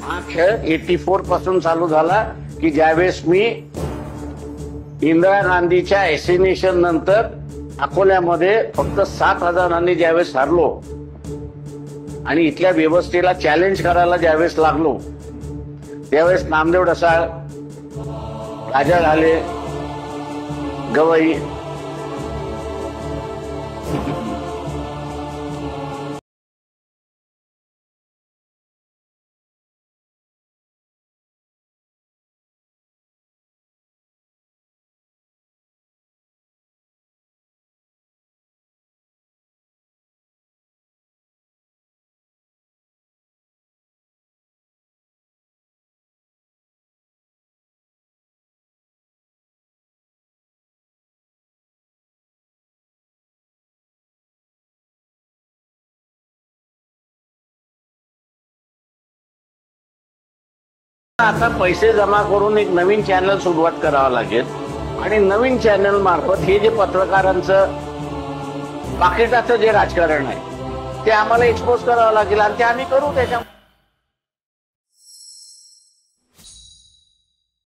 हा खेळ 84 पासून चालू झाला की ज्यावेळेस मी इंदिरा गांधीच्या एसिनेशन नंतर अकोल्यामध्ये फक्त 7 हजारांनी ज्यावेळेस हारलो आणि इथल्या व्यवस्थेला चॅलेंज करायला ज्यावेळेस लागलो त्यावेळेस नामदेव ढसाळ, राजा घाले, गवई आता पैसे जमा करून एक नवीन चॅनल सुरुवात करावं लागेल आणि नवीन चॅनल मार्फत हे जे पत्रकारांचं पाकिटाचं जे राजकारण आहे ते आम्हाला एक्सपोज करावं लागेल आणि ते आम्ही करू त्याच्या